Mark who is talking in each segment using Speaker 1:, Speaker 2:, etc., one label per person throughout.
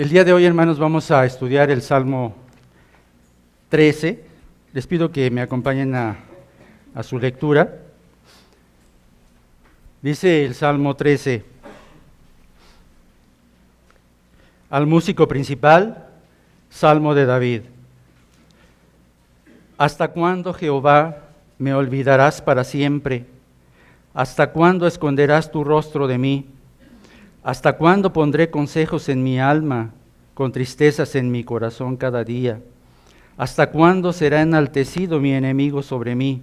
Speaker 1: El día de hoy, hermanos, vamos a estudiar el Salmo 13. Les pido que me acompañen a su lectura. Dice el Salmo 13: al músico principal, Salmo de David. ¿Hasta cuándo, Jehová, me olvidarás para siempre? ¿Hasta cuándo esconderás tu rostro de mí? ¿Hasta cuándo pondré consejos en mi alma, con tristezas en mi corazón cada día? ¿Hasta cuándo será enaltecido mi enemigo sobre mí?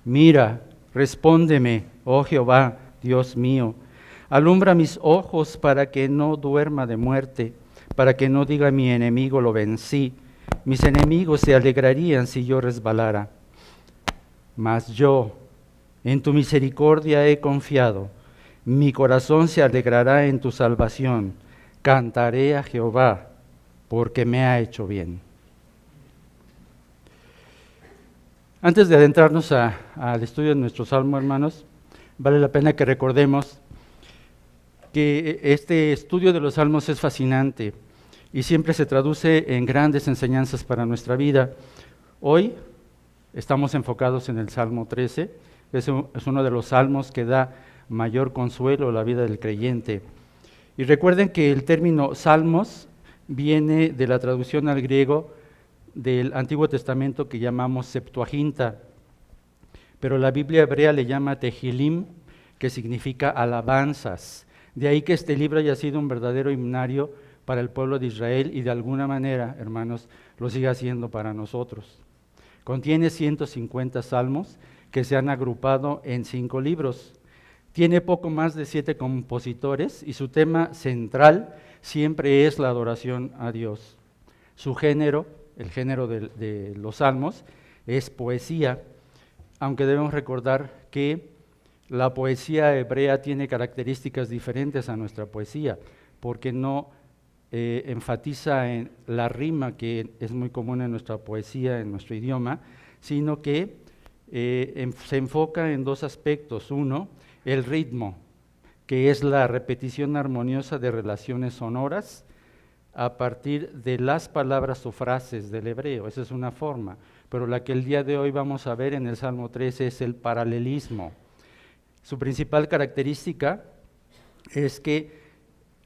Speaker 1: Mira, respóndeme, oh Jehová, Dios mío. Alumbra mis ojos para que no duerma de muerte, para que no diga mi enemigo lo vencí. Mis enemigos se alegrarían si yo resbalara. Mas yo, en tu misericordia he confiado. Mi corazón se alegrará en tu salvación. Cantaré a Jehová, porque me ha hecho bien. Antes de adentrarnos al estudio de nuestro Salmo, hermanos, vale la pena que recordemos que este estudio de los Salmos es fascinante y siempre se traduce en grandes enseñanzas para nuestra vida. Hoy estamos enfocados en el Salmo 13, es uno de los salmos que da mayor consuelo a la vida del creyente. Y recuerden que el término salmos viene de la traducción al griego del Antiguo Testamento que llamamos Septuaginta, pero la Biblia hebrea le llama Tehilim, que significa alabanzas. De ahí que este libro haya sido un verdadero himnario para el pueblo de Israel y de alguna manera, hermanos, lo sigue haciendo para nosotros. Contiene 150 salmos que se han agrupado en 5 libros. Tiene poco más de 7 compositores y su tema central siempre es la adoración a Dios. Su género, el género de los salmos, es poesía, aunque debemos recordar que la poesía hebrea tiene características diferentes a nuestra poesía, porque no enfatiza en la rima, que es muy común en nuestra poesía, en nuestro idioma, sino que se enfoca en 2 aspectos. Uno, el ritmo, que es la repetición armoniosa de relaciones sonoras a partir de las palabras o frases del hebreo. Esa es una forma, pero la que el día de hoy vamos a ver en el Salmo 13 es el paralelismo. Su principal característica es que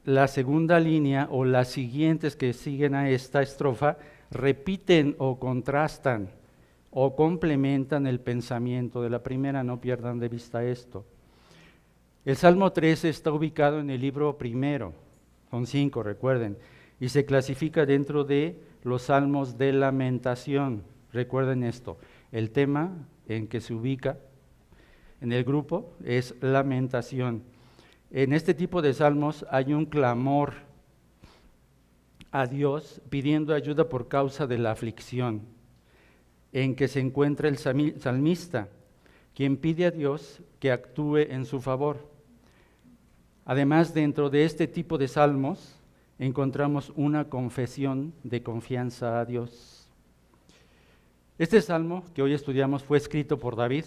Speaker 1: la segunda línea o las siguientes que siguen a esta estrofa repiten o contrastan o complementan el pensamiento de la primera. No pierdan de vista esto. El Salmo 13 está ubicado en el libro primero, son 5, recuerden, y se clasifica dentro de los salmos de lamentación. Recuerden esto, el tema en que se ubica en el grupo es lamentación. En este tipo de salmos hay un clamor a Dios pidiendo ayuda por causa de la aflicción en que se encuentra el salmista, quien pide a Dios que actúe en su favor. Además, dentro de este tipo de salmos encontramos una confesión de confianza a Dios. Este salmo que hoy estudiamos fue escrito por David.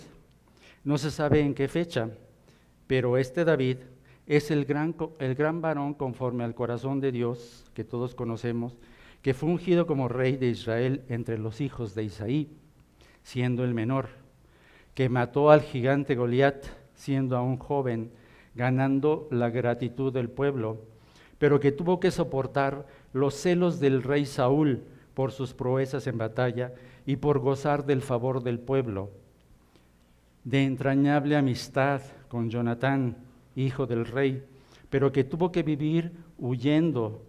Speaker 1: No se sabe en qué fecha, pero este David es el gran varón conforme al corazón de Dios, que todos conocemos, que fue ungido como rey de Israel entre los hijos de Isaí, siendo el menor, que mató al gigante Goliat, siendo aún joven, ganando la gratitud del pueblo, pero que tuvo que soportar los celos del rey Saúl por sus proezas en batalla y por gozar del favor del pueblo, de entrañable amistad con Jonatán, hijo del rey, pero que tuvo que vivir huyendo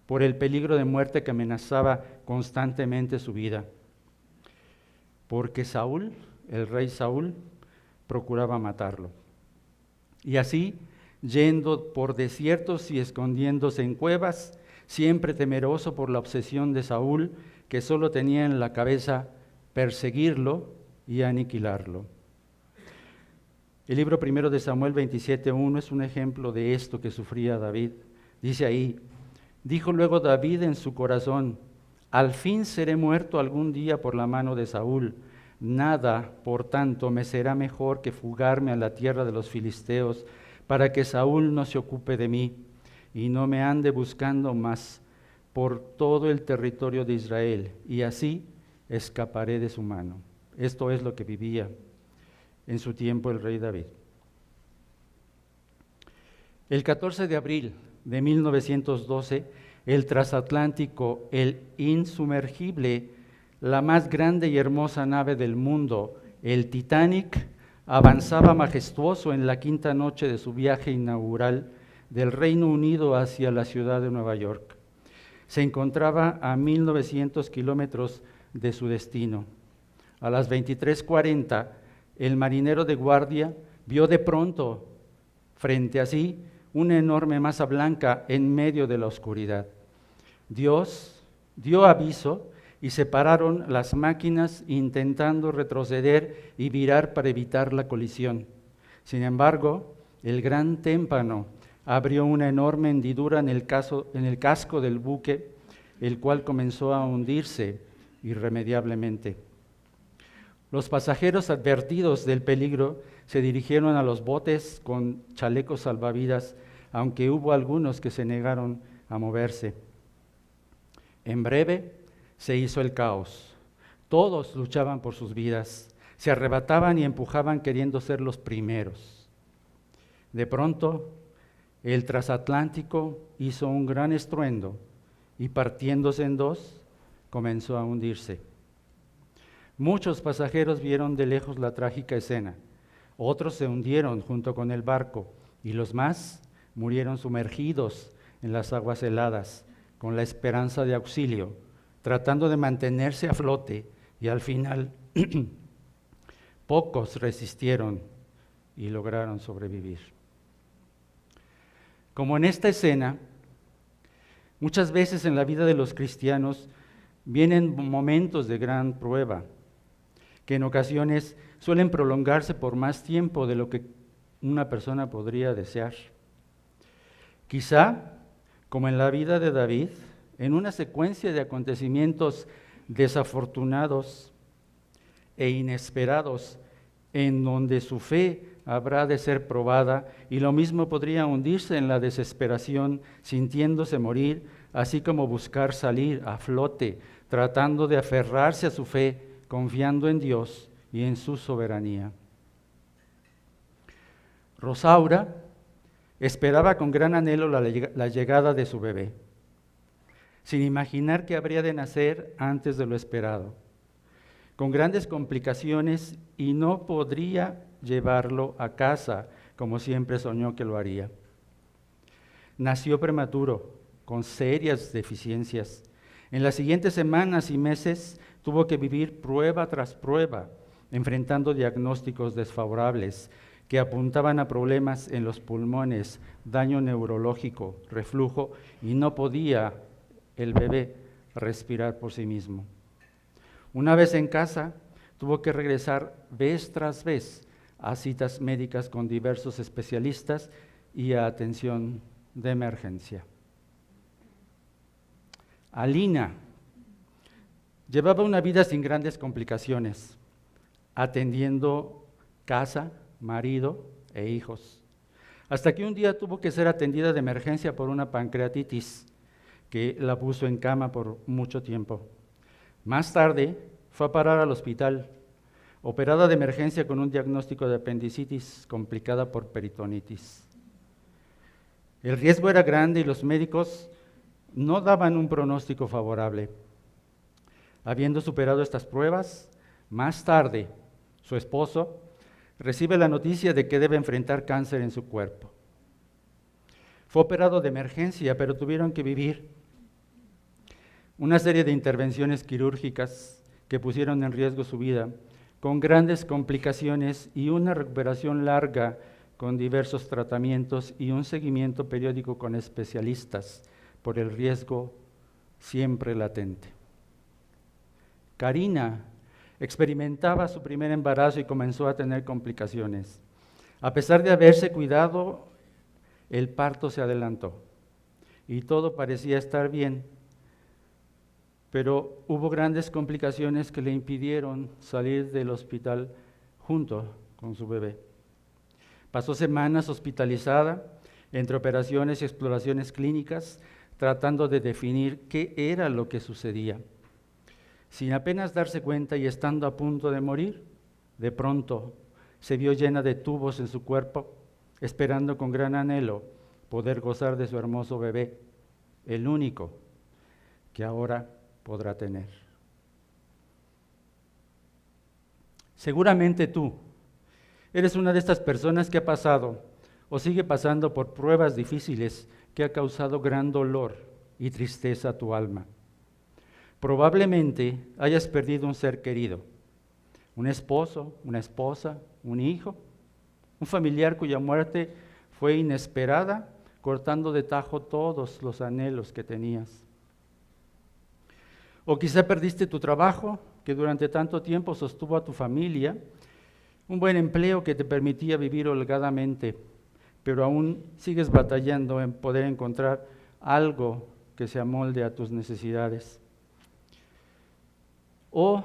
Speaker 1: por el peligro de muerte que amenazaba constantemente su vida, porque Saúl, el rey Saúl, procuraba matarlo. Y así, yendo por desiertos y escondiéndose en cuevas, siempre temeroso por la obsesión de Saúl, que solo tenía en la cabeza perseguirlo y aniquilarlo. El libro primero de Samuel 27:1 es un ejemplo de esto que sufría David. Dice ahí: dijo luego David en su corazón, al fin seré muerto algún día por la mano de Saúl. Nada, por tanto, me será mejor que fugarme a la tierra de los filisteos, para que Saúl no se ocupe de mí. y no me ande buscando más por todo el territorio de Israel, y así escaparé de su mano. Esto es lo que vivía en su tiempo el rey David. El 14 de abril de 1912, el transatlántico, el insumergible, la más grande y hermosa nave del mundo, el Titanic, avanzaba majestuoso en la quinta noche de su viaje inaugural del Reino Unido hacia la ciudad de Nueva York. Se encontraba a 1900 kilómetros de su destino. A las 23:40, el marinero de guardia vio de pronto frente a sí una enorme masa blanca en medio de la oscuridad. Dios dio aviso y se pararon las máquinas intentando retroceder y virar para evitar la colisión. Sin embargo, el gran témpano abrió una enorme hendidura en el casco del buque, el cual comenzó a hundirse irremediablemente. Los pasajeros, advertidos del peligro, se dirigieron a los botes con chalecos salvavidas, aunque hubo algunos que se negaron a moverse. En breve se hizo el caos. Todos luchaban por sus vidas, se arrebataban y empujaban queriendo ser los primeros. De pronto, el transatlántico hizo un gran estruendo y, partiéndose en dos, comenzó a hundirse. Muchos pasajeros vieron de lejos la trágica escena. Otros se hundieron junto con el barco y los más murieron sumergidos en las aguas heladas con la esperanza de auxilio, tratando de mantenerse a flote, y al final pocos resistieron y lograron sobrevivir. Como en esta escena, muchas veces en la vida de los cristianos vienen momentos de gran prueba, que en ocasiones suelen prolongarse por más tiempo de lo que una persona podría desear. Quizá, como en la vida de David, en una secuencia de acontecimientos desafortunados e inesperados, en donde su fe habrá de ser probada, y lo mismo podría hundirse en la desesperación, sintiéndose morir, así como buscar salir a flote, tratando de aferrarse a su fe, confiando en Dios y en su soberanía. Rosaura esperaba con gran anhelo la llegada de su bebé, sin imaginar que habría de nacer antes de lo esperado, con grandes complicaciones, y no podría llevarlo a casa como siempre soñó que lo haría. Nació prematuro, con serias deficiencias. En las siguientes semanas y meses tuvo que vivir prueba tras prueba, enfrentando diagnósticos desfavorables que apuntaban a problemas en los pulmones, daño neurológico, reflujo, y no podía el bebé respirar por sí mismo. Una vez en casa, tuvo que regresar vez tras vez a citas médicas con diversos especialistas y a atención de emergencia. Alina llevaba una vida sin grandes complicaciones, atendiendo casa, marido e hijos, hasta que un día tuvo que ser atendida de emergencia por una pancreatitis que la puso en cama por mucho tiempo. Más tarde fue a parar al hospital, operada de emergencia con un diagnóstico de apendicitis complicada por peritonitis. El riesgo era grande y los médicos no daban un pronóstico favorable. Habiendo superado estas pruebas, más tarde su esposo recibe la noticia de que debe enfrentar cáncer en su cuerpo. Fue operado de emergencia, pero tuvieron que vivir una serie de intervenciones quirúrgicas que pusieron en riesgo su vida, con grandes complicaciones y una recuperación larga con diversos tratamientos y un seguimiento periódico con especialistas por el riesgo siempre latente. Karina experimentaba su primer embarazo y comenzó a tener complicaciones. A pesar de haberse cuidado, el parto se adelantó y todo parecía estar bien, pero hubo grandes complicaciones que le impidieron salir del hospital junto con su bebé. Pasó semanas hospitalizada entre operaciones y exploraciones clínicas, tratando de definir qué era lo que sucedía. Sin apenas darse cuenta y estando a punto de morir, de pronto se vio llena de tubos en su cuerpo, esperando con gran anhelo poder gozar de su hermoso bebé, el único que ahora podrá tener. Seguramente tú eres una de estas personas que ha pasado o sigue pasando por pruebas difíciles que ha causado gran dolor y tristeza a tu alma. Probablemente hayas perdido un ser querido, un esposo, una esposa, un hijo, un familiar cuya muerte fue inesperada, cortando de tajo todos los anhelos que tenías. O quizá perdiste tu trabajo, que durante tanto tiempo sostuvo a tu familia, un buen empleo que te permitía vivir holgadamente, pero aún sigues batallando en poder encontrar algo que se amolde a tus necesidades. O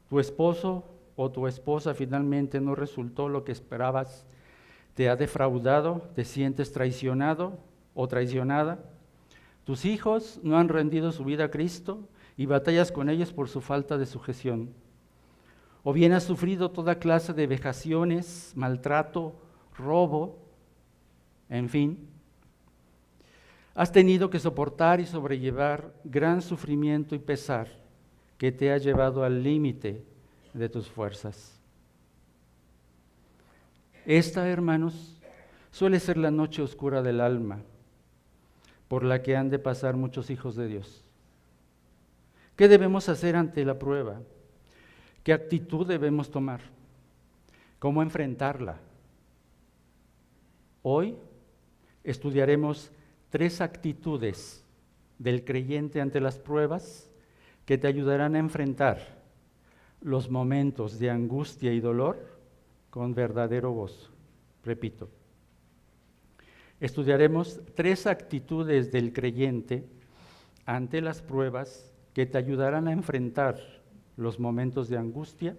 Speaker 1: tu esposo o tu esposa finalmente no resultó lo que esperabas, te ha defraudado, te sientes traicionado o traicionada. Tus hijos no han rendido su vida a Cristo y batallas con ellos por su falta de sujeción. O bien has sufrido toda clase de vejaciones, maltrato, robo, en fin. Has tenido que soportar y sobrellevar gran sufrimiento y pesar que te ha llevado al límite de tus fuerzas. Esta, hermanos, suele ser la noche oscura del alma, por la que han de pasar muchos hijos de Dios. ¿Qué debemos hacer ante la prueba? ¿Qué actitud debemos tomar? ¿Cómo enfrentarla? Hoy estudiaremos 3 actitudes del creyente ante las pruebas que te ayudarán a enfrentar los momentos de angustia y dolor con verdadero gozo. Repito, estudiaremos 3 actitudes del creyente ante las pruebas que te ayudarán a enfrentar los momentos de angustia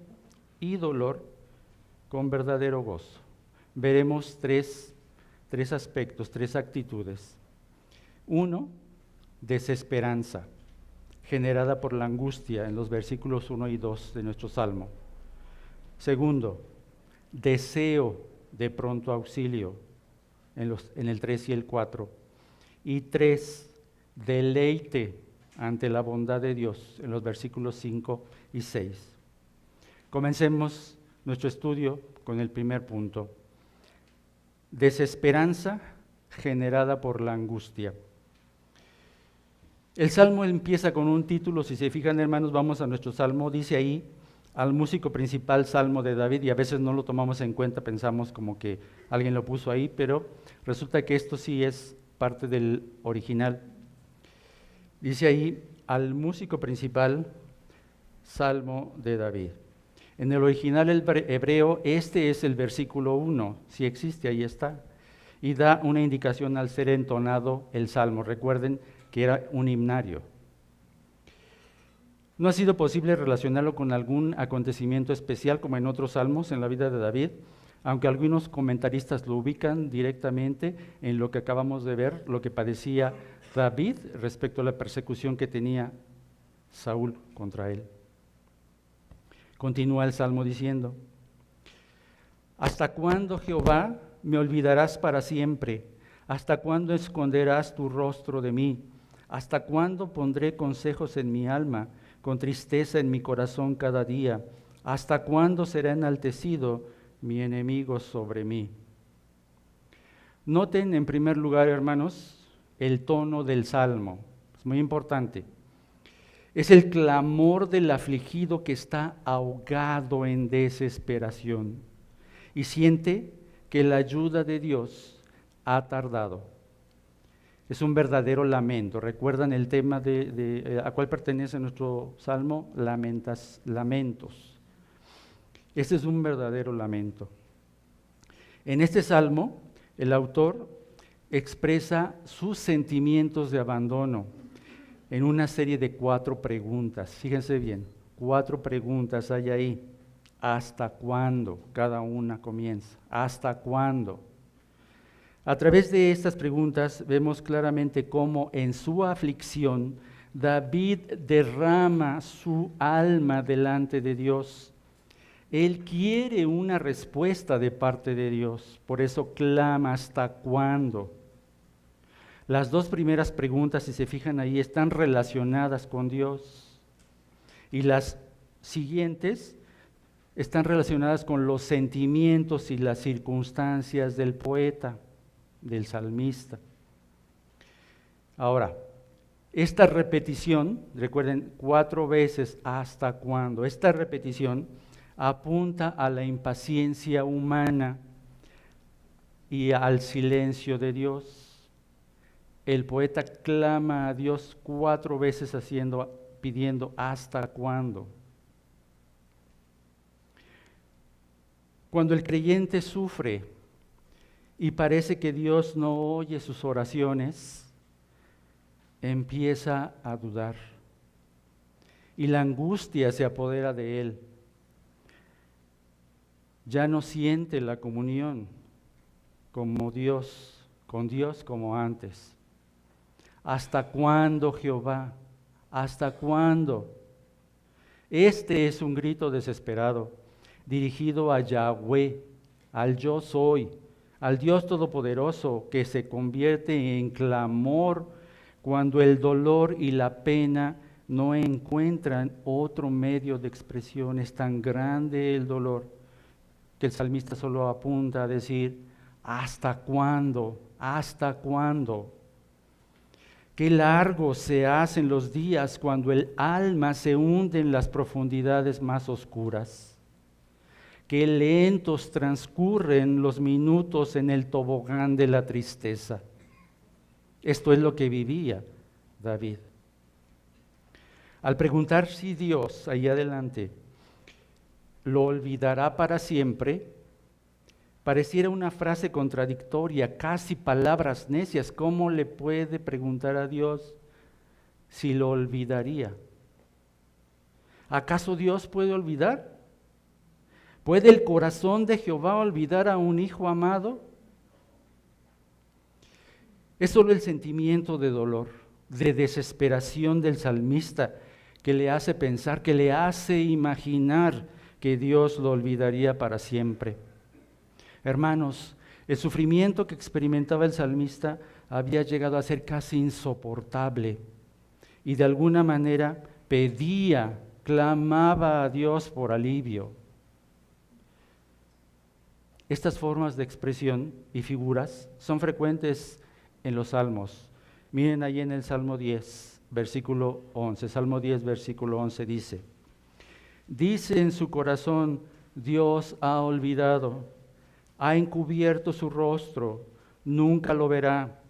Speaker 1: y dolor con verdadero gozo. Veremos tres aspectos, 3 actitudes. 1, desesperanza, generada por la angustia en los versículos 1 y 2 de nuestro Salmo. 2, deseo de pronto auxilio en el 3 y el 4. Y 3, deleite ante la bondad de Dios en los versículos 5 y 6. Comencemos nuestro estudio con el primer punto. Desesperanza generada por la angustia. El Salmo empieza con un título, si se fijan, hermanos, vamos a nuestro Salmo, dice ahí, al músico principal, Salmo de David, y a veces no lo tomamos en cuenta, pensamos como que alguien lo puso ahí, pero resulta que esto sí es parte del original. Dice ahí, al músico principal, Salmo de David. En el original hebreo, este es el versículo 1, si existe, ahí está, y da una indicación al ser entonado el Salmo. Recuerden que era un himnario. No ha sido posible relacionarlo con algún acontecimiento especial como en otros salmos en la vida de David, aunque algunos comentaristas lo ubican directamente en lo que acabamos de ver, lo que padecía David respecto a la persecución que tenía Saúl contra él. Continúa el Salmo diciendo, ¿hasta cuándo, Jehová, me olvidarás para siempre? ¿Hasta cuándo esconderás tu rostro de mí? ¿Hasta cuándo pondré consejos en mi alma, con tristeza en mi corazón cada día? ¿Hasta cuándo será enaltecido mi enemigo sobre mí? Noten en primer lugar, hermanos, el tono del Salmo. Es muy importante. Es el clamor del afligido que está ahogado en desesperación y siente que la ayuda de Dios ha tardado. Es un verdadero lamento. ¿Recuerdan el tema a cuál pertenece nuestro Salmo? Lamentos. Este es un verdadero lamento. En este Salmo, el autor expresa sus sentimientos de abandono en una serie de 4 preguntas. Fíjense bien, 4 preguntas hay ahí. ¿Hasta cuándo? Cada una comienza. ¿Hasta cuándo? A través de estas preguntas vemos claramente cómo en su aflicción David derrama su alma delante de Dios. Él quiere una respuesta de parte de Dios, por eso clama: ¿hasta cuándo? Las dos primeras preguntas, si se fijan ahí, están relacionadas con Dios, y las siguientes están relacionadas con los sentimientos y las circunstancias del poeta, del salmista. Ahora, esta repetición, recuerden, 4 veces ¿hasta cuándo? Esta repetición apunta a la impaciencia humana y al silencio de Dios. El poeta clama a Dios 4 veces pidiendo ¿hasta cuándo? Cuando el creyente sufre y parece que Dios no oye sus oraciones, empieza a dudar y la angustia se apodera de él. Ya no siente la comunión con Dios como antes. ¿Hasta cuándo, Jehová? ¿Hasta cuándo? Este es un grito desesperado, dirigido a Yahweh, al yo soy, al Dios Todopoderoso, que se convierte en clamor cuando el dolor y la pena no encuentran otro medio de expresión. Es tan grande el dolor que el salmista solo apunta a decir: ¿hasta cuándo? ¿Hasta cuándo? Qué largos se hacen los días cuando el alma se hunde en las profundidades más oscuras. Qué lentos transcurren los minutos en el tobogán de la tristeza. Esto es lo que vivía David. Al preguntar si Dios, ahí adelante, lo olvidará para siempre, pareciera una frase contradictoria, casi palabras necias. ¿Cómo le puede preguntar a Dios si lo olvidaría? ¿Acaso Dios puede olvidar? ¿Puede el corazón de Jehová olvidar a un hijo amado? Es solo el sentimiento de dolor, de desesperación del salmista que le hace pensar, que le hace imaginar que Dios lo olvidaría para siempre. Hermanos, el sufrimiento que experimentaba el salmista había llegado a ser casi insoportable y de alguna manera clamaba a Dios por alivio. Estas formas de expresión y figuras son frecuentes en los salmos. Miren ahí en el Salmo 10, versículo 11. Salmo 10, versículo 11 dice: dice en su corazón: Dios ha olvidado, ha encubierto su rostro, nunca lo verá.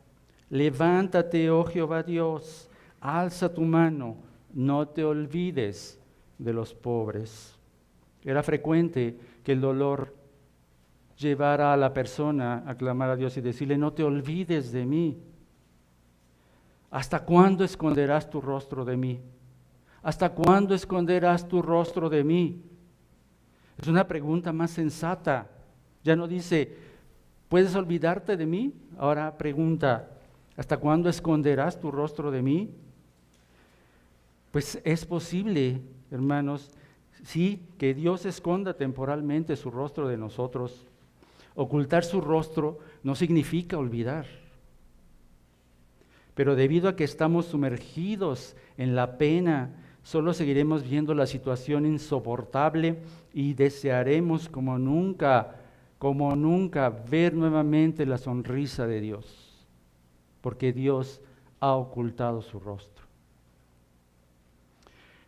Speaker 1: Levántate, oh Jehová Dios, alza tu mano, no te olvides de los pobres. Era frecuente que el dolor llevara a la persona a clamar a Dios y decirle: no te olvides de mí. ¿Hasta cuándo esconderás tu rostro de mí? ¿Hasta cuándo esconderás tu rostro de mí? Es una pregunta más sensata. Ya no dice: ¿puedes olvidarte de mí? Ahora pregunta: ¿hasta cuándo esconderás tu rostro de mí? Pues es posible, hermanos, sí, que Dios esconda temporalmente su rostro de nosotros. Ocultar su rostro no significa olvidar. Pero debido a que estamos sumergidos en la pena, solo seguiremos viendo la situación insoportable y desearemos como nunca ver nuevamente la sonrisa de Dios, porque Dios ha ocultado su rostro.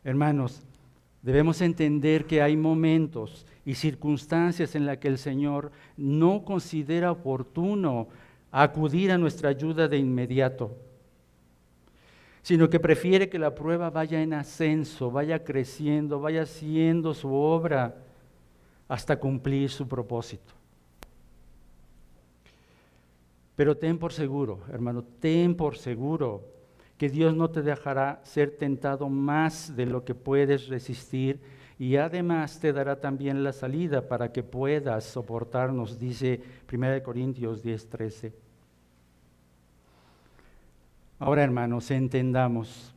Speaker 1: Hermanos, debemos entender que hay momentos y circunstancias en las que el Señor no considera oportuno acudir a nuestra ayuda de inmediato, sino que prefiere que la prueba vaya en ascenso, vaya creciendo, vaya haciendo su obra hasta cumplir su propósito. Pero ten por seguro, hermano, ten por seguro que Dios no te dejará ser tentado más de lo que puedes resistir, y además te dará también la salida para que puedas soportarnos, dice 1 Corintios 10:13. Ahora, hermanos, entendamos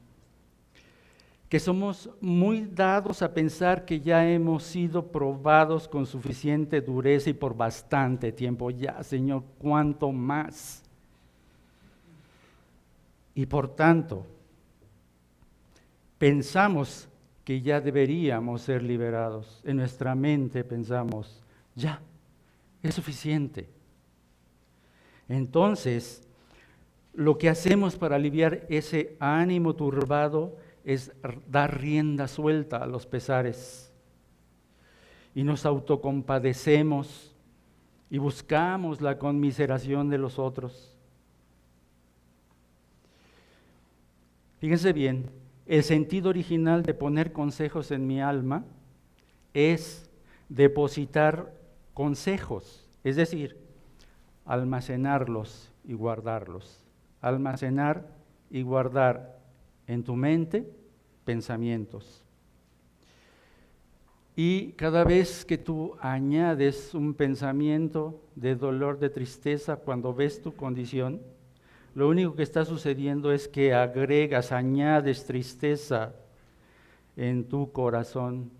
Speaker 1: que somos muy dados a pensar que ya hemos sido probados con suficiente dureza y por bastante tiempo. Ya, Señor, ¿cuánto más? Y por tanto, pensamos que ya deberíamos ser liberados. En nuestra mente pensamos, ya, es suficiente. Entonces, lo que hacemos para aliviar ese ánimo turbado es dar rienda suelta a los pesares. Y nos autocompadecemos y buscamos la conmiseración de los otros. Fíjense bien, el sentido original de poner consejos en mi alma es depositar consejos, es decir, almacenarlos y guardarlos. Almacenar y guardar en tu mente pensamientos. Y cada vez que tú añades un pensamiento de dolor, de tristeza, cuando ves tu condición, lo único que está sucediendo es que agregas, añades tristeza en tu corazón.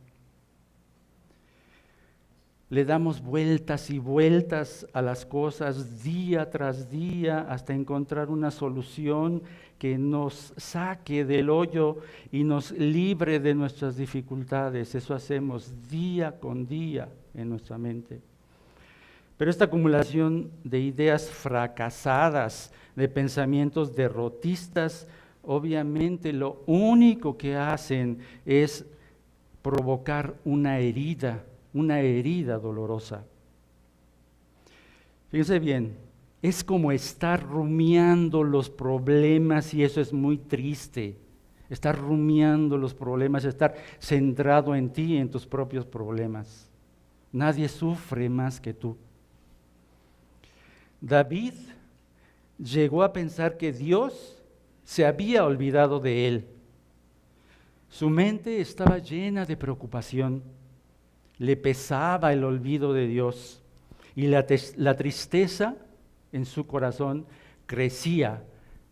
Speaker 1: Le damos vueltas y vueltas a las cosas día tras día hasta encontrar una solución que nos saque del hoyo y nos libre de nuestras dificultades. Eso hacemos día con día en nuestra mente. Pero esta acumulación de ideas fracasadas, de pensamientos derrotistas, obviamente lo único que hacen es provocar una herida dolorosa. Fíjense bien, es como estar rumiando los problemas y eso es muy triste. Estar rumiando los problemas, estar centrado en ti, en tus propios problemas. Nadie sufre más que tú. David llegó a pensar que Dios se había olvidado de él. Su mente estaba llena de preocupación. Le pesaba el olvido de Dios y la tristeza en su corazón crecía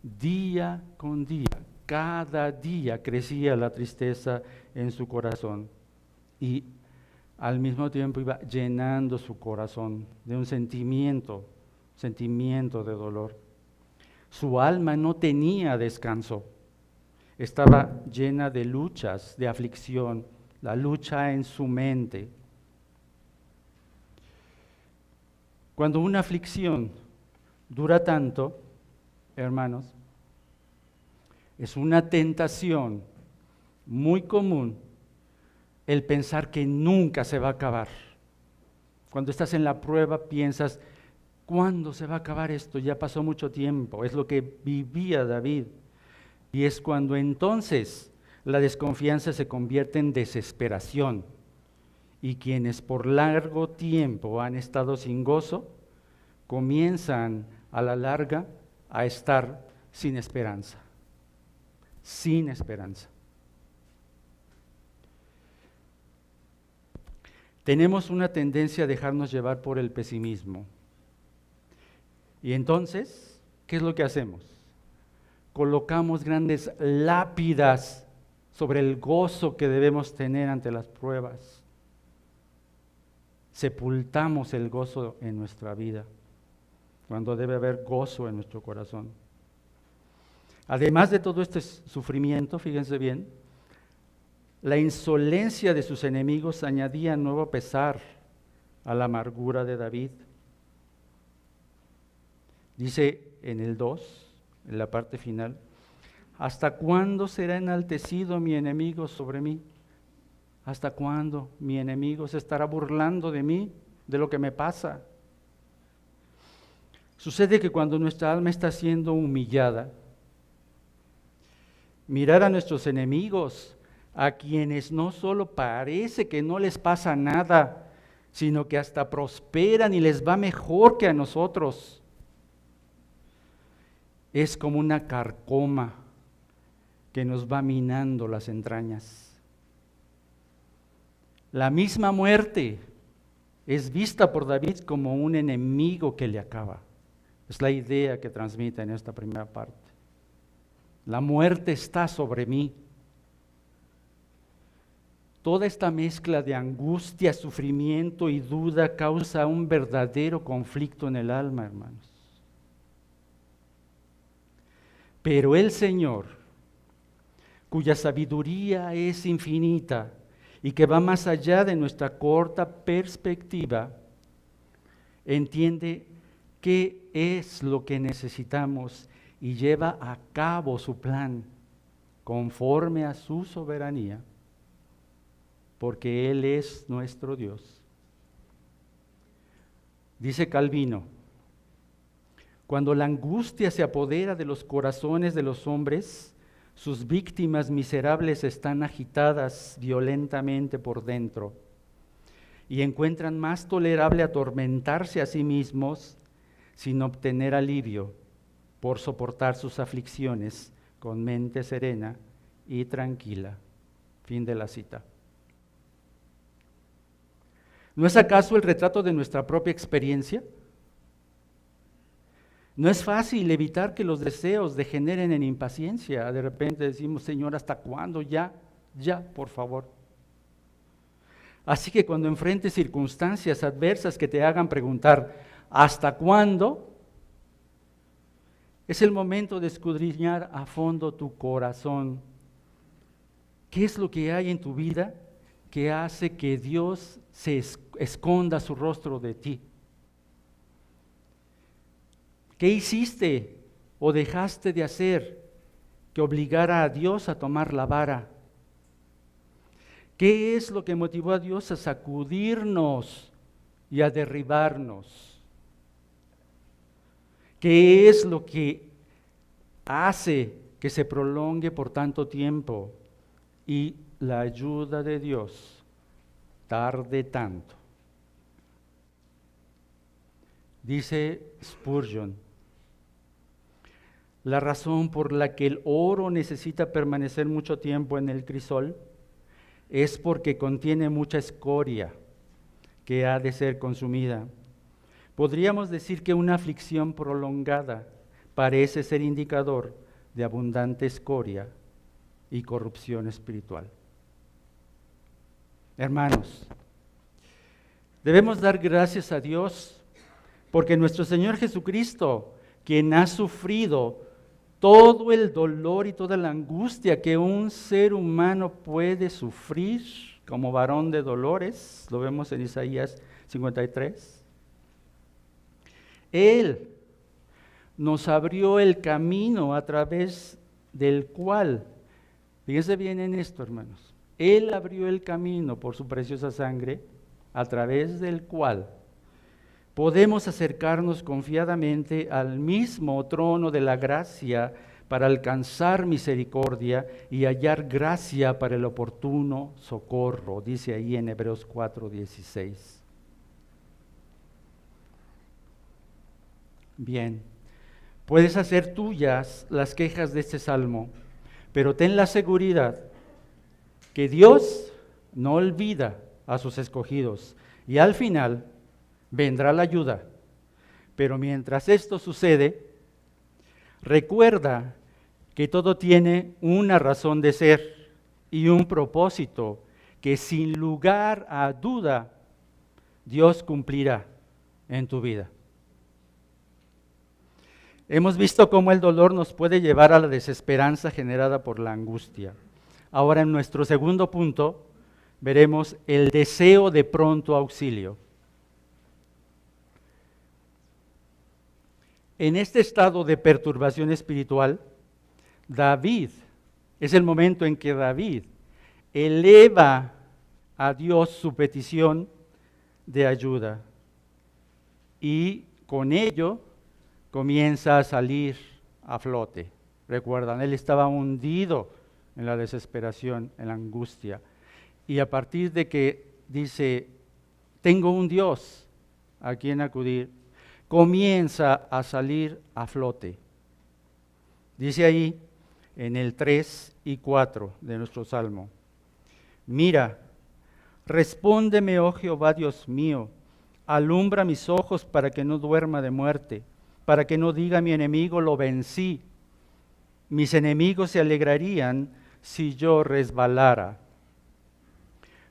Speaker 1: día con día. Cada día crecía la tristeza en su corazón y al mismo tiempo iba llenando su corazón de un sentimiento de dolor. Su alma no tenía descanso, estaba llena de luchas, de aflicción, la lucha en su mente. Cuando una aflicción dura tanto, hermanos, es una tentación muy común el pensar que nunca se va a acabar. Cuando estás en la prueba piensas, ¿cuándo se va a acabar esto? Ya pasó mucho tiempo, es lo que vivía David. Y es cuando entonces la desconfianza se convierte en desesperación. Y quienes por largo tiempo han estado sin gozo, comienzan a la larga a estar sin esperanza. Sin esperanza. Tenemos una tendencia a dejarnos llevar por el pesimismo. Y entonces, ¿qué es lo que hacemos? Colocamos grandes lápidas sobre el gozo que debemos tener ante las pruebas. Sepultamos el gozo en nuestra vida, cuando debe haber gozo en nuestro corazón. Además de todo este sufrimiento, fíjense bien, la insolencia de sus enemigos añadía nuevo pesar a la amargura de David. Dice en el 2, en la parte final, ¿hasta cuándo será enaltecido mi enemigo sobre mí? ¿Hasta cuándo mi enemigo se estará burlando de mí, de lo que me pasa? Sucede que cuando nuestra alma está siendo humillada, mirar a nuestros enemigos, a quienes no solo parece que no les pasa nada, sino que hasta prosperan y les va mejor que a nosotros, es como una carcoma que nos va minando las entrañas. La misma muerte es vista por David como un enemigo que le acaba. Es la idea que transmite en esta primera parte. la muerte está sobre mí. Toda esta mezcla de angustia, sufrimiento y duda causa un verdadero conflicto en el alma, hermanos. Pero el Señor, cuya sabiduría es infinita y que va más allá de nuestra corta perspectiva, entiende qué es lo que necesitamos y lleva a cabo su plan conforme a su soberanía, porque Él es nuestro Dios. Dice Calvino, cuando la angustia se apodera de los corazones de los hombres, sus víctimas miserables están agitadas violentamente por dentro y encuentran más tolerable atormentarse a sí mismos sin obtener alivio por soportar sus aflicciones con mente serena y tranquila. Fin de la cita. ¿No es acaso el retrato de nuestra propia experiencia? No es fácil evitar que los deseos degeneren en impaciencia. De repente decimos, Señor, ¿hasta cuándo? Ya, por favor. Así que cuando enfrentes circunstancias adversas que te hagan preguntar, ¿hasta cuándo? Es el momento de escudriñar a fondo tu corazón. ¿Qué es lo que hay en tu vida que hace que Dios se esconda su rostro de ti? ¿Qué hiciste o dejaste de hacer que obligara a Dios a tomar la vara? ¿Qué es lo que motivó a Dios a sacudirnos y a derribarnos? ¿Qué es lo que hace que se prolongue por tanto tiempo y la ayuda de Dios tarde tanto? Dice Spurgeon, la razón por la que el oro necesita permanecer mucho tiempo en el crisol es porque contiene mucha escoria que ha de ser consumida. Podríamos decir que una aflicción prolongada parece ser indicador de abundante escoria y corrupción espiritual. Hermanos, debemos dar gracias a Dios porque nuestro Señor Jesucristo, quien ha sufrido todo el dolor y toda la angustia que un ser humano puede sufrir como varón de dolores, lo vemos en Isaías 53, Él nos abrió el camino a través del cual, fíjense bien en esto, hermanos, Él abrió el camino por su preciosa sangre, a través del cual podemos acercarnos confiadamente al mismo trono de la gracia para alcanzar misericordia y hallar gracia para el oportuno socorro, dice ahí en Hebreos 4:16. Bien, puedes hacer tuyas las quejas de este salmo, pero ten la seguridad que Dios no olvida a sus escogidos y al final vendrá la ayuda. Pero mientras esto sucede, recuerda que todo tiene una razón de ser y un propósito que sin lugar a duda Dios cumplirá en tu vida. Hemos visto cómo el dolor nos puede llevar a la desesperanza generada por la angustia. Ahora en nuestro segundo punto veremos el deseo de pronto auxilio. En este estado de perturbación espiritual, David, es el momento en que David eleva a Dios su petición de ayuda y con ello comienza a salir a flote. Recuerdan, él estaba hundido en la desesperación, en la angustia. Y a partir de que dice, tengo un Dios a quien acudir, comienza a salir a flote. Dice ahí en el 3 y 4 de nuestro Salmo, mira, respóndeme, oh Jehová Dios mío, alumbra mis ojos para que no duerma de muerte, para que no diga mi enemigo, lo vencí. mis enemigos se alegrarían si yo resbalara.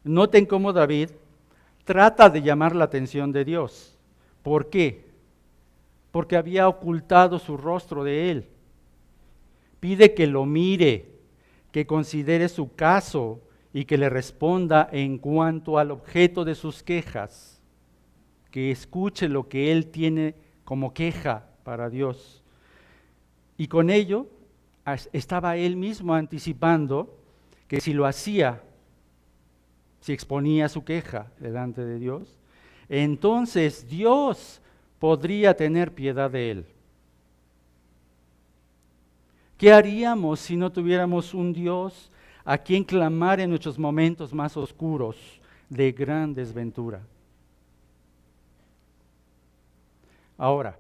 Speaker 1: Noten cómo David trata de llamar la atención de Dios. ¿Por qué? Porque había ocultado su rostro de él. Pide que lo mire, que considere su caso y que le responda en cuanto al objeto de sus quejas, que escuche lo que él tiene como queja para Dios. Y con ello estaba él mismo anticipando que si lo hacía, si exponía su queja delante de Dios, entonces Dios podría tener piedad de él. ¿Qué haríamos si no tuviéramos un Dios a quien clamar en nuestros momentos más oscuros de gran desventura? Ahora,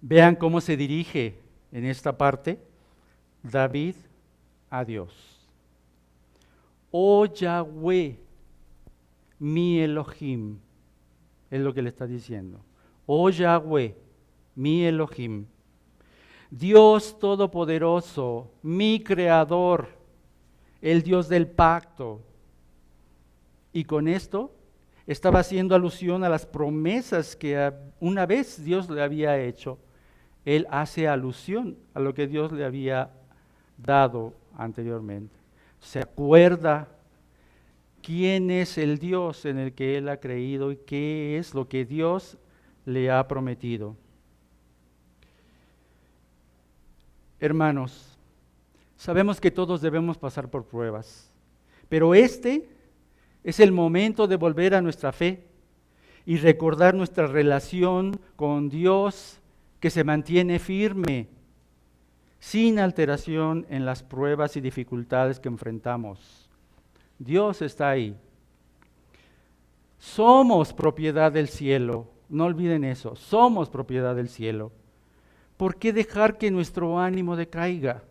Speaker 1: vean cómo se dirige en esta parte David a Dios. Oh Yahweh, mi Elohim, es lo que le está diciendo. Oh Yahweh, mi Elohim, Dios Todopoderoso, mi Creador, el Dios del pacto. Y con esto estaba haciendo alusión a las promesas que una vez Dios le había hecho. Él hace alusión a lo que Dios le había dado anteriormente. Se acuerda quién es el Dios en el que él ha creído y qué es lo que Dios le ha prometido. Hermanos, sabemos que todos debemos pasar por pruebas, pero este es el momento de volver a nuestra fe y recordar nuestra relación con Dios que se mantiene firme, sin alteración en las pruebas y dificultades que enfrentamos. Dios está ahí. Somos propiedad del cielo, no olviden eso, somos propiedad del cielo. ¿Por qué dejar que nuestro ánimo decaiga?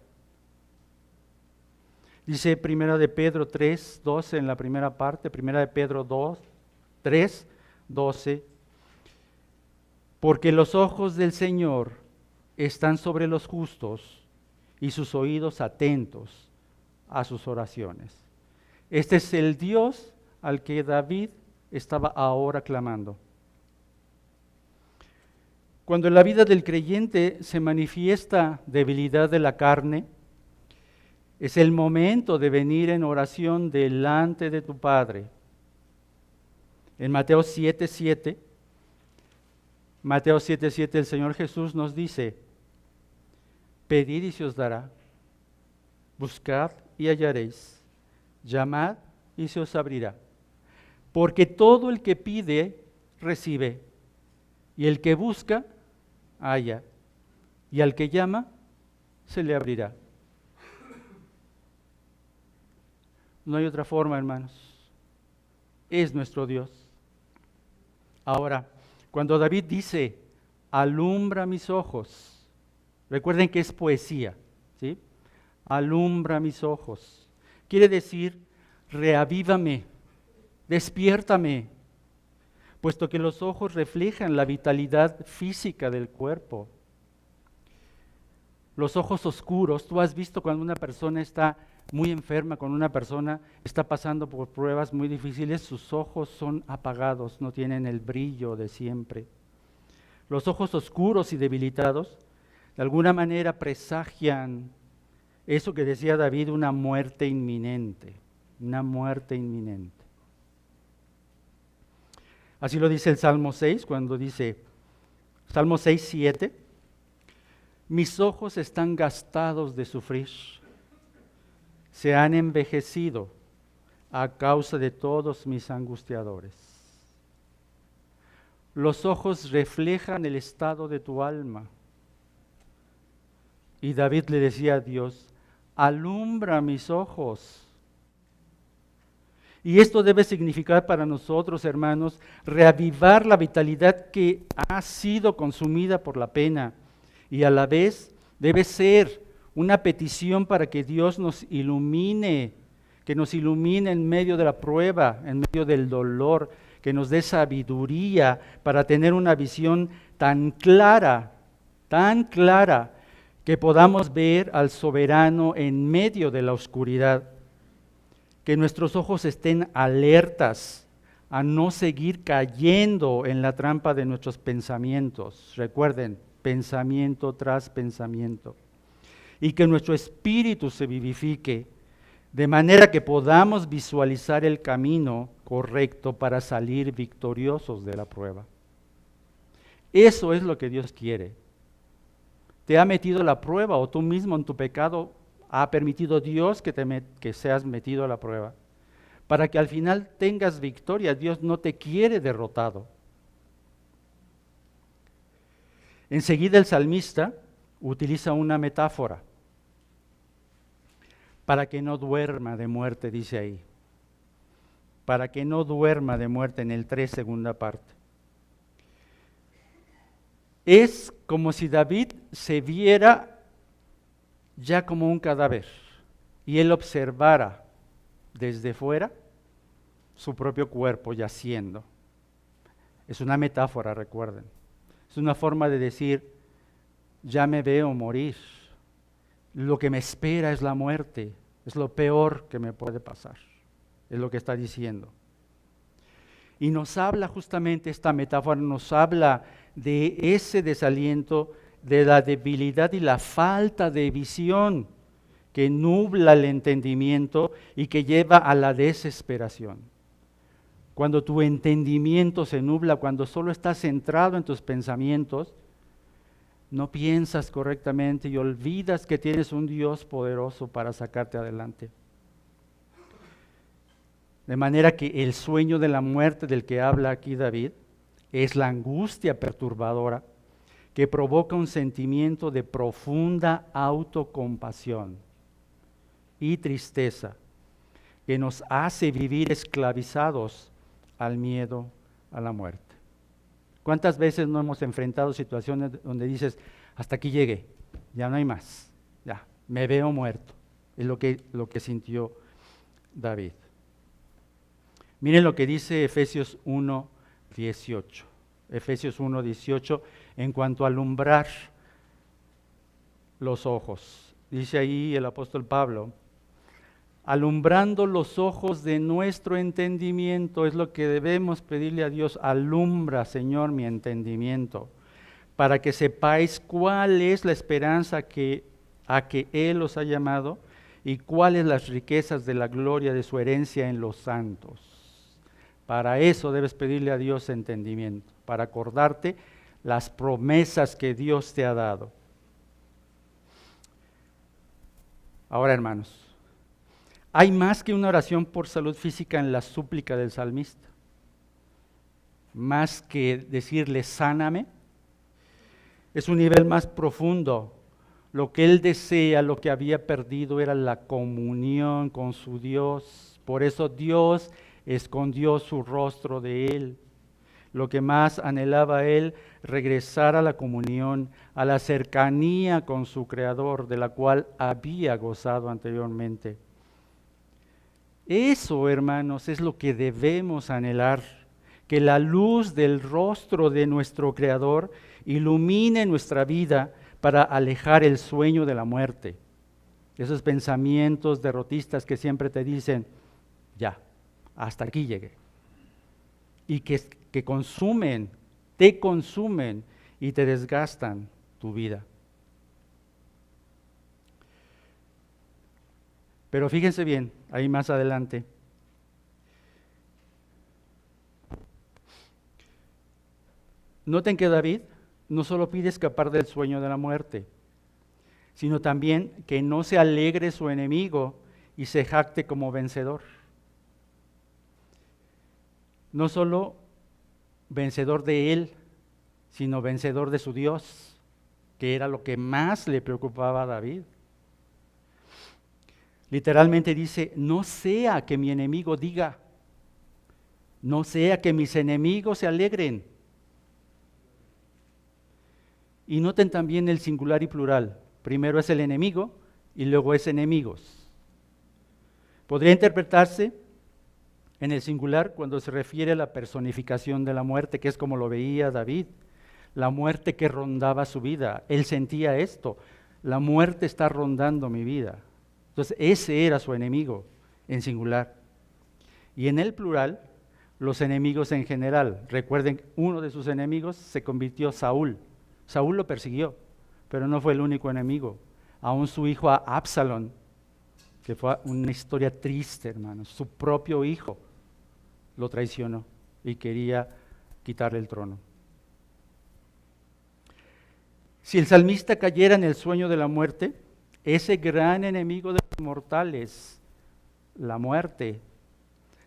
Speaker 1: Dice 1 de Pedro 3, 12 en la primera parte, 1 de Pedro 2, 3, 12. Porque los ojos del Señor están sobre los justos y sus oídos atentos a sus oraciones. Este es el Dios al que David estaba ahora clamando. Cuando en la vida del creyente se manifiesta debilidad de la carne, es el momento de venir en oración delante de tu Padre. En Mateo 7:7, el Señor Jesús nos dice: pedid y se os dará, buscad y hallaréis, llamad y se os abrirá. Porque todo el que pide, recibe, y el que busca, halla, y al que llama, se le abrirá. No hay otra forma, hermanos. Es nuestro Dios. Ahora, cuando David dice, alumbra mis ojos, recuerden que es poesía, ¿sí? Alumbra mis ojos. Quiere decir, reavívame, despiértame, puesto que los ojos reflejan la vitalidad física del cuerpo. Los ojos oscuros, tú has visto cuando una persona está muy enferma, cuando una persona está pasando por pruebas muy difíciles, sus ojos son apagados, no tienen el brillo de siempre. Los ojos oscuros y debilitados, de alguna manera presagian eso que decía David, una muerte inminente, una muerte inminente. Así lo dice el Salmo 6, cuando dice, Salmo 6, 7, mis ojos están gastados de sufrir, se han envejecido a causa de todos mis angustiadores. Los ojos reflejan el estado de tu alma. Y David le decía a Dios, alumbra mis ojos. Y esto debe significar para nosotros, hermanos, reavivar la vitalidad que ha sido consumida por la pena. Y a la vez debe ser una petición para que Dios nos ilumine, que nos ilumine en medio de la prueba, en medio del dolor, que nos dé sabiduría para tener una visión tan clara, que podamos ver al soberano en medio de la oscuridad, que nuestros ojos estén alertas a no seguir cayendo en la trampa de nuestros pensamientos. Recuerden, pensamiento tras pensamiento. Y que nuestro espíritu se vivifique, de manera que podamos visualizar el camino correcto para salir victoriosos de la prueba. Eso es lo que Dios quiere. Te ha metido la prueba, o tú mismo en tu pecado ha permitido Dios que seas metido a la prueba, para que al final tengas victoria. Dios no te quiere derrotado. Enseguida el salmista utiliza una metáfora, para que no duerma de muerte, dice ahí. Para que no duerma de muerte en el 3, segunda parte. Es como si David se viera ya como un cadáver y él observara desde fuera su propio cuerpo yaciendo. Es una metáfora, recuerden. Es una forma de decir, ya me veo morir. Lo que me espera es la muerte, es lo peor que me puede pasar, es lo que está diciendo. Y nos habla justamente esta metáfora, nos habla de ese desaliento, de la debilidad y la falta de visión que nubla el entendimiento y que lleva a la desesperación. Cuando tu entendimiento se nubla, cuando solo estás centrado en tus pensamientos, no piensas correctamente y olvidas que tienes un Dios poderoso para sacarte adelante. De manera que el sueño de la muerte del que habla aquí David es la angustia perturbadora que provoca un sentimiento de profunda autocompasión y tristeza que nos hace vivir esclavizados al miedo a la muerte. ¿Cuántas veces no hemos enfrentado situaciones donde dices, hasta aquí llegué, ya no hay más, ya, me veo muerto? Es lo que sintió David. Miren lo que dice Efesios 1:18. Efesios 1:18, en cuanto a alumbrar los ojos. Dice ahí el apóstol Pablo, alumbrando los ojos de nuestro entendimiento, es lo que debemos pedirle a Dios. Alumbra, Señor, mi entendimiento, para que sepáis cuál es la esperanza a que Él os ha llamado y cuáles las riquezas de la gloria de su herencia en los santos. Para eso debes pedirle a Dios entendimiento, para acordarte las promesas que Dios te ha dado. Ahora, hermanos, hay más que una oración por salud física en la súplica del salmista. Más que decirle, sáname, es un nivel más profundo. Lo que él desea, lo que había perdido era la comunión con su Dios. Por eso Dios escondió su rostro de él. Lo que más anhelaba él, regresar a la comunión, a la cercanía con su Creador, de la cual había gozado anteriormente. Eso, hermanos, es lo que debemos anhelar, que la luz del rostro de nuestro Creador ilumine nuestra vida para alejar el sueño de la muerte. Esos pensamientos derrotistas que siempre te dicen, ya, hasta aquí llegué. Y que te consumen y te desgastan tu vida. Pero fíjense bien, ahí más adelante. Noten que David no solo pide escapar del sueño de la muerte, sino también que no se alegre su enemigo y se jacte como vencedor. No solo vencedor de él, sino vencedor de su Dios, que era lo que más le preocupaba a David. Literalmente dice, no sea que mi enemigo diga, no sea que mis enemigos se alegren. Y noten también el singular y plural. Primero es el enemigo y luego es enemigos. Podría interpretarse en el singular cuando se refiere a la personificación de la muerte, que es como lo veía David, la muerte que rondaba su vida. Él sentía esto, La muerte está rondando mi vida. Entonces, ese era su enemigo en singular. Y en el plural, los enemigos en general. Recuerden, uno de sus enemigos se convirtió Saúl. Saúl lo persiguió, pero no fue el único enemigo. Aún su hijo Absalón, que fue una historia triste, hermanos. Su propio hijo lo traicionó y quería quitarle el trono. Si el salmista cayera en el sueño de la muerte, ese gran enemigo de los mortales, la muerte,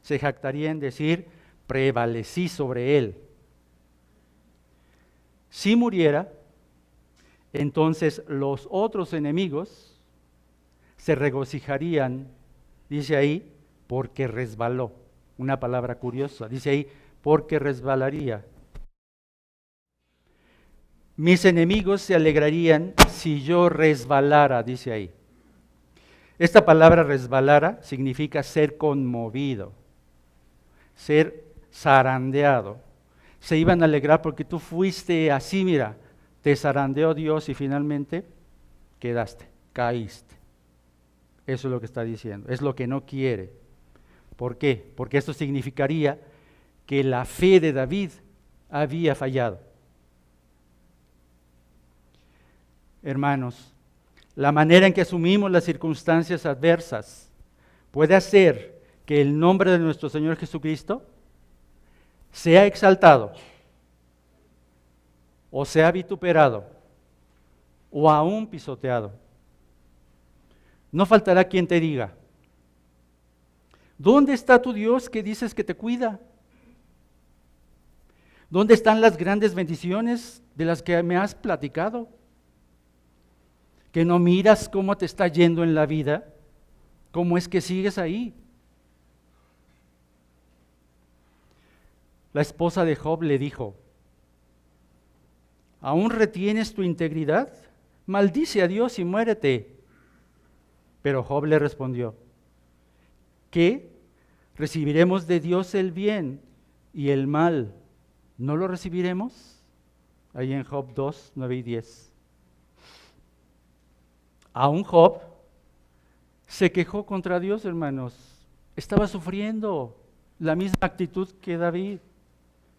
Speaker 1: se jactaría en decir: prevalecí sobre él. Si muriera, entonces los otros enemigos se regocijarían, dice ahí, porque resbaló. Una palabra curiosa, dice ahí, porque resbalaría. Mis enemigos se alegrarían si yo resbalara, dice ahí. Esta palabra resbalara significa ser conmovido, ser zarandeado. Se iban a alegrar porque tú fuiste así, mira, te zarandeó Dios y finalmente quedaste, caíste. Eso es lo que está diciendo, es lo que no quiere. ¿Por qué? Porque esto significaría que la fe de David había fallado. Hermanos, la manera en que asumimos las circunstancias adversas puede hacer que el nombre de nuestro Señor Jesucristo sea exaltado, o sea vituperado, o aún pisoteado. No faltará quien te diga: ¿dónde está tu Dios que dices que te cuida? ¿Dónde están las grandes bendiciones de las que me has platicado? ¿Que no miras cómo te está yendo en la vida? ¿Cómo es que sigues ahí? La esposa de Job le dijo: ¿aún retienes tu integridad? Maldice a Dios y muérete. Pero Job le respondió: ¿qué? ¿Recibiremos de Dios el bien y el mal? ¿No lo recibiremos? Ahí en Job 2, 9 y 10. Aún Job se quejó contra Dios, hermanos. Estaba sufriendo la misma actitud que David.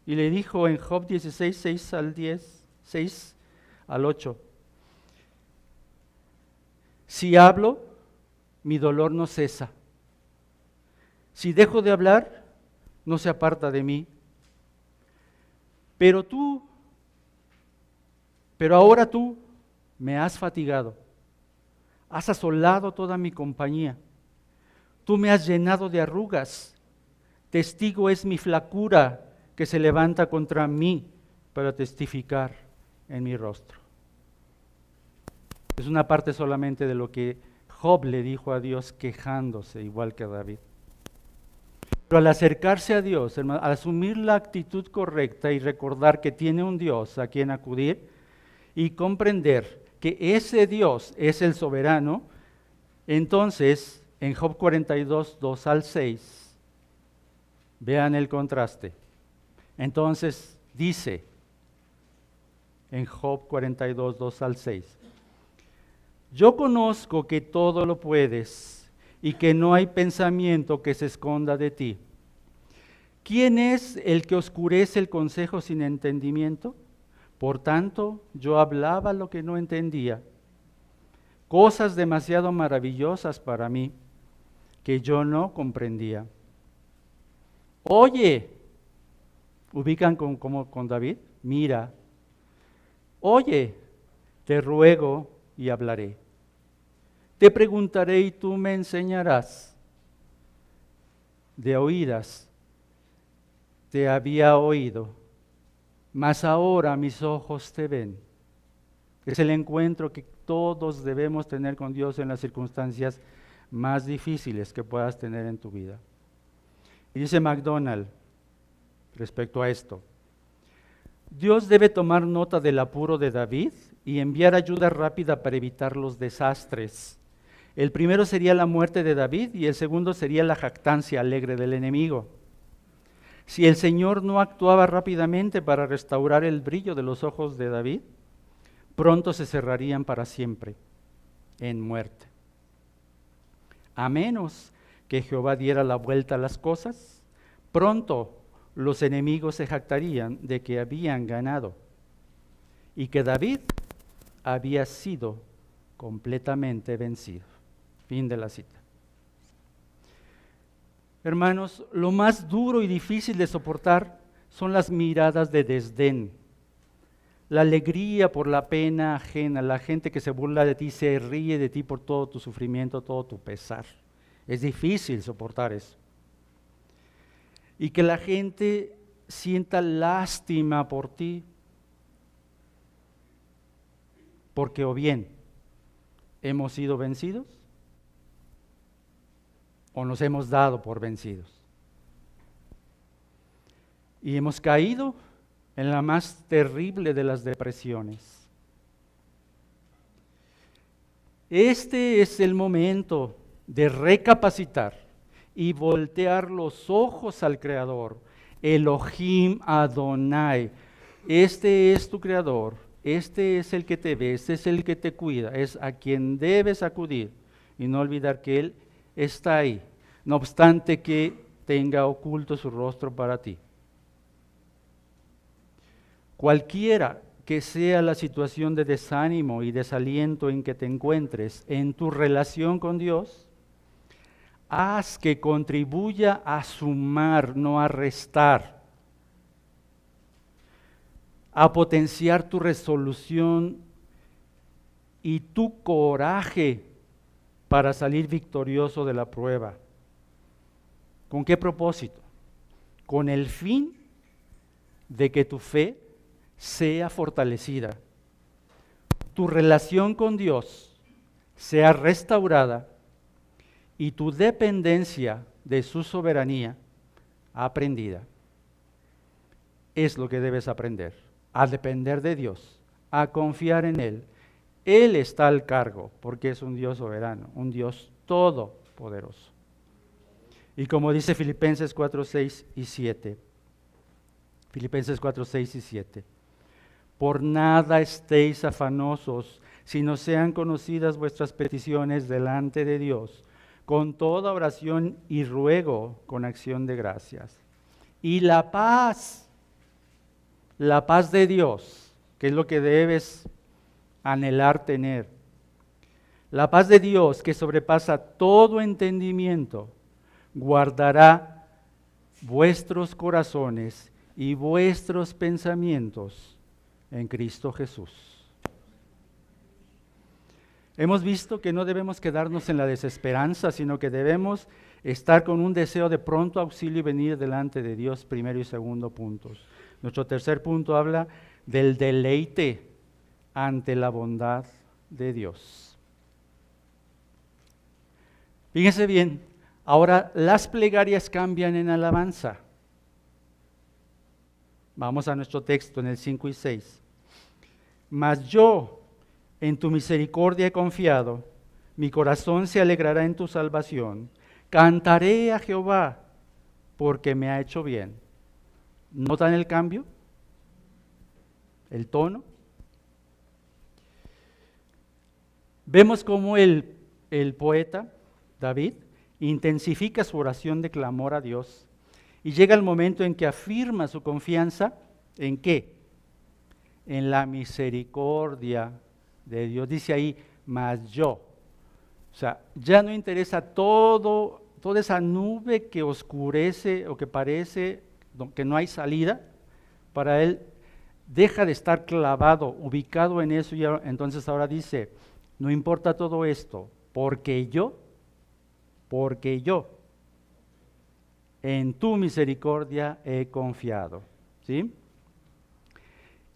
Speaker 1: Y le dijo en Job 16, 6 al 10, 6 al 8. Si hablo, mi dolor no cesa. Si dejo de hablar, no se aparta de mí. Pero ahora tú me has fatigado. Has asolado toda mi compañía. Tú me has llenado de arrugas. Testigo es mi flacura que se levanta contra mí para testificar en mi rostro. Es una parte solamente de lo que Job le dijo a Dios, quejándose igual que David. Pero al acercarse a Dios, hermano, al asumir la actitud correcta y recordar que tiene un Dios a quien acudir y comprender que ese Dios es el soberano, entonces en Job 42, 2 al 6, vean el contraste. Entonces dice en Job 42, 2 al 6, yo conozco que todo lo puedes y que no hay pensamiento que se esconda de ti. ¿Quién es el que oscurece el consejo sin entendimiento? Por tanto, yo hablaba lo que no entendía, cosas demasiado maravillosas para mí que yo no comprendía. Oye, ubican como con David, mira, oye, te ruego y hablaré. Te preguntaré y tú me enseñarás. De oídas te había oído, mas ahora mis ojos te ven. Es el encuentro que todos debemos tener con Dios en las circunstancias más difíciles que puedas tener en tu vida. Y dice MacDonald respecto a esto: Dios debe tomar nota del apuro de David y enviar ayuda rápida para evitar los desastres. El primero sería la muerte de David y el segundo sería la jactancia alegre del enemigo. Si el Señor no actuaba rápidamente para restaurar el brillo de los ojos de David, pronto se cerrarían para siempre. en muerte. A menos que Jehová diera la vuelta a las cosas, pronto los enemigos se jactarían de que habían ganado y que David había sido completamente vencido. Fin de la cita. Hermanos, lo más duro y difícil de soportar son las miradas de desdén, la alegría por la pena ajena, la gente que se burla de ti, se ríe de ti por todo tu sufrimiento, todo tu pesar. Es difícil soportar eso. Y que la gente sienta lástima por ti, porque o bien hemos sido vencidos o nos hemos dado por vencidos. Y hemos caído en la más terrible de las depresiones. Este es el momento de recapacitar y voltear los ojos al Creador, Elohim Adonai. Este es tu Creador, este es el que te ve, este es el que te cuida, es a quien debes acudir y no olvidar que Él está ahí, no obstante que tenga oculto su rostro para ti. Cualquiera que sea la situación de desánimo y desaliento en que te encuentres en tu relación con Dios, haz que contribuya a sumar, no a restar, a potenciar tu resolución y tu coraje para salir victorioso de la prueba. ¿Con qué propósito? Con el fin de que tu fe sea fortalecida, tu relación con Dios sea restaurada y tu dependencia de su soberanía aprendida. Es lo que debes aprender, a depender de Dios, a confiar en Él. Él está al cargo porque es un Dios soberano, un Dios todopoderoso. Y como dice Filipenses 4, 6 y 7, Filipenses 4, 6 y 7, por nada estéis afanosos, sino sean conocidas vuestras peticiones delante de Dios, con toda oración y ruego con acción de gracias. Y la paz de Dios, que es lo que debes anhelar tener, la paz de Dios que sobrepasa todo entendimiento, guardará vuestros corazones y vuestros pensamientos en Cristo Jesús. Hemos visto que no debemos quedarnos en la desesperanza, sino que debemos estar con un deseo de pronto auxilio y venir delante de Dios, primero y segundo puntos. Nuestro tercer punto habla del deleite ante la bondad de Dios. Fíjense bien, ahora las plegarias cambian en alabanza. Vamos a nuestro texto en el 5 y 6. Mas yo en tu misericordia he confiado, mi corazón se alegrará en tu salvación. Cantaré a Jehová porque me ha hecho bien. ¿Notan el cambio? ¿El tono? Vemos cómo el poeta David intensifica su oración de clamor a Dios y llega el momento en que afirma su confianza ¿en qué? En la misericordia de Dios. Dice ahí, mas yo. O sea, ya no interesa toda esa nube que oscurece o que parece que no hay salida. Para él deja de estar clavado, ubicado en eso y entonces ahora dice, no importa todo esto, porque yo en tu misericordia he confiado. ¿Sí?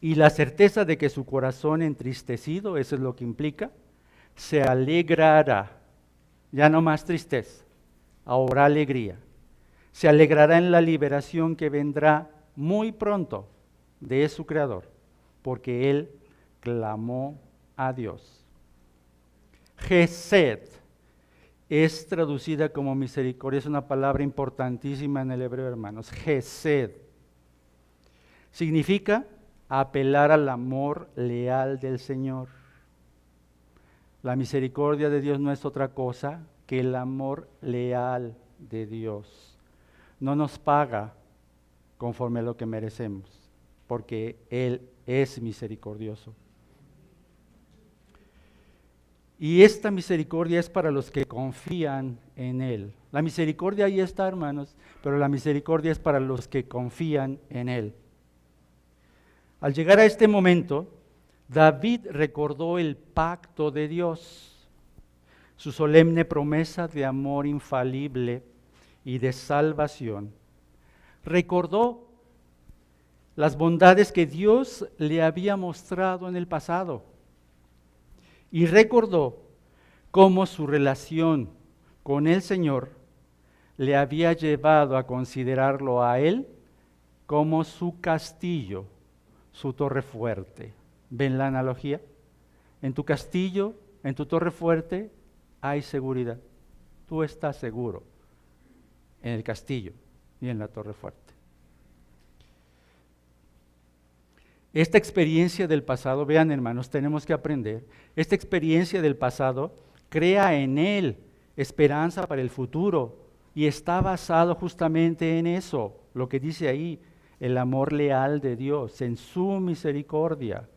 Speaker 1: Y la certeza de que su corazón entristecido, eso es lo que implica, se alegrará, ya no más tristeza, ahora alegría. Se alegrará en la liberación que vendrá muy pronto de su Creador, porque él clamó a Dios. Gesed es traducida como misericordia, es una palabra importantísima en el hebreo, hermanos. Gesed significa apelar al amor leal del Señor. La misericordia de Dios no es otra cosa que el amor leal de Dios. No nos paga conforme a lo que merecemos, porque Él es misericordioso. Y esta misericordia es para los que confían en Él. La misericordia ahí está, hermanos, pero la misericordia es para los que confían en Él. Al llegar a este momento, David recordó el pacto de Dios, su solemne promesa de amor infalible y de salvación. Recordó las bondades que Dios le había mostrado en el pasado y recordó cómo su relación con el Señor le había llevado a considerarlo a Él como su castillo, su torre fuerte. ¿Ven la analogía? En tu castillo, en tu torre fuerte, hay seguridad. Tú estás seguro en el castillo y en la torre fuerte. Esta experiencia del pasado, vean hermanos, tenemos que aprender, esta experiencia del pasado crea en él esperanza para el futuro y está basado justamente en eso, lo que dice ahí, el amor leal de Dios, en su misericordia.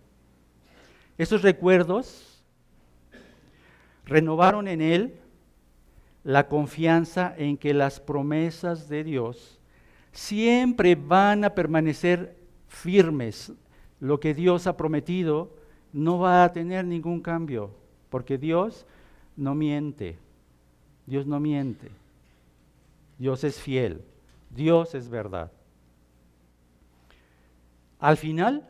Speaker 1: Esos recuerdos renovaron en él la confianza en que las promesas de Dios siempre van a permanecer firmes. Lo que Dios ha prometido no va a tener ningún cambio, porque Dios no miente. Dios no miente. Dios es fiel. Dios es verdad. Al final,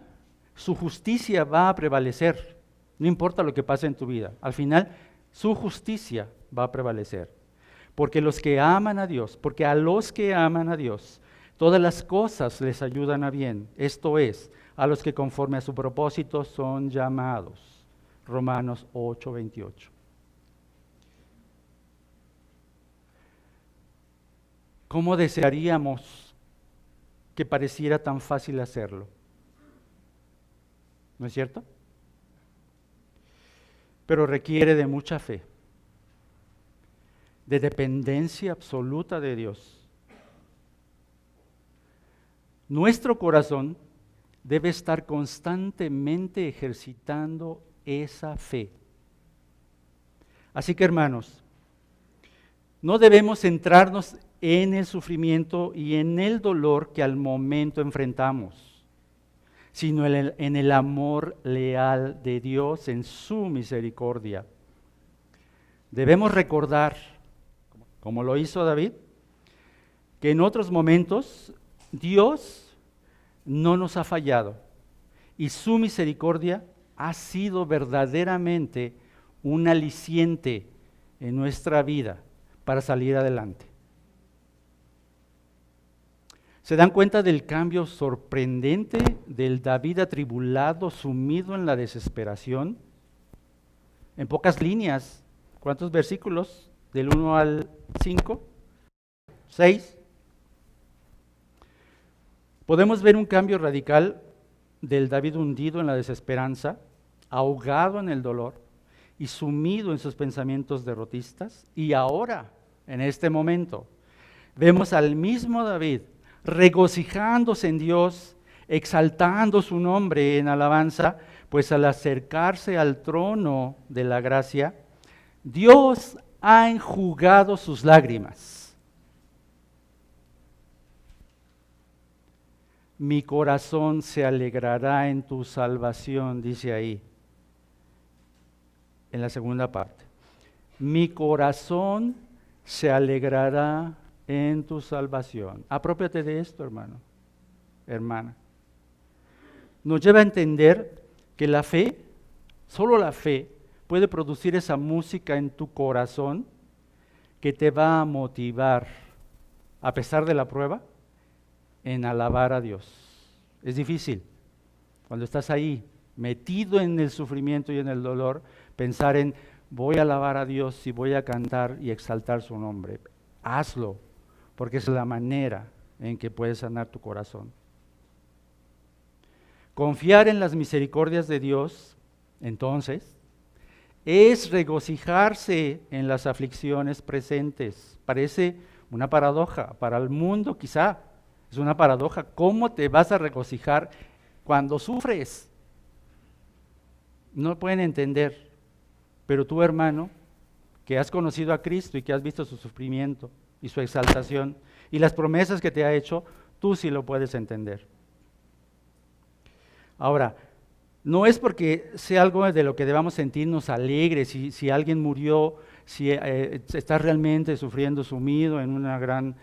Speaker 1: su justicia va a prevalecer. No importa lo que pase en tu vida. Al final, su justicia va a prevalecer. Porque los que aman a Dios, porque a los que aman a Dios, todas las cosas les ayudan a bien. Esto es, a los que conforme a su propósito son llamados. Romanos 8:28. ¿Cómo desearíamos que pareciera tan fácil hacerlo? ¿No es cierto? Pero requiere de mucha fe, de dependencia absoluta de Dios. Nuestro corazón debe estar constantemente ejercitando esa fe. Así que, hermanos, no debemos centrarnos en el sufrimiento y en el dolor que al momento enfrentamos, sino en el amor leal de Dios, en su misericordia. Debemos recordar, como lo hizo David, que en otros momentos Dios no nos ha fallado y su misericordia ha sido verdaderamente un aliciente en nuestra vida para salir adelante. ¿Se dan cuenta del cambio sorprendente del David atribulado, sumido en la desesperación? En pocas líneas, ¿cuántos versículos? Del 1 al 5, 6. Podemos ver un cambio radical del David hundido en la desesperanza, ahogado en el dolor y sumido en sus pensamientos derrotistas. Y ahora, en este momento, vemos al mismo David regocijándose en Dios, exaltando su nombre en alabanza, pues al acercarse al trono de la gracia, Dios ha enjugado sus lágrimas. Mi corazón se alegrará en tu salvación, dice ahí, en la segunda parte. Mi corazón se alegrará en tu salvación. Aprópiate de esto, hermano, hermana. Nos lleva a entender que la fe, solo la fe, puede producir esa música en tu corazón que te va a motivar, a pesar de la prueba, en alabar a Dios. Es difícil, cuando estás ahí, metido en el sufrimiento y en el dolor, pensar en voy a alabar a Dios y voy a cantar y exaltar su nombre. Hazlo, porque es la manera en que puedes sanar tu corazón. Confiar en las misericordias de Dios, entonces, es regocijarse en las aflicciones presentes. Parece una paradoja, para el mundo quizá es una paradoja. ¿Cómo te vas a regocijar cuando sufres? No pueden entender, pero tú, hermano, que has conocido a Cristo y que has visto su sufrimiento y su exaltación y las promesas que te ha hecho, tú sí lo puedes entender. Ahora, no es porque sea algo de lo que debamos sentirnos alegres, si alguien murió, si estás realmente sufriendo, sumido en una gran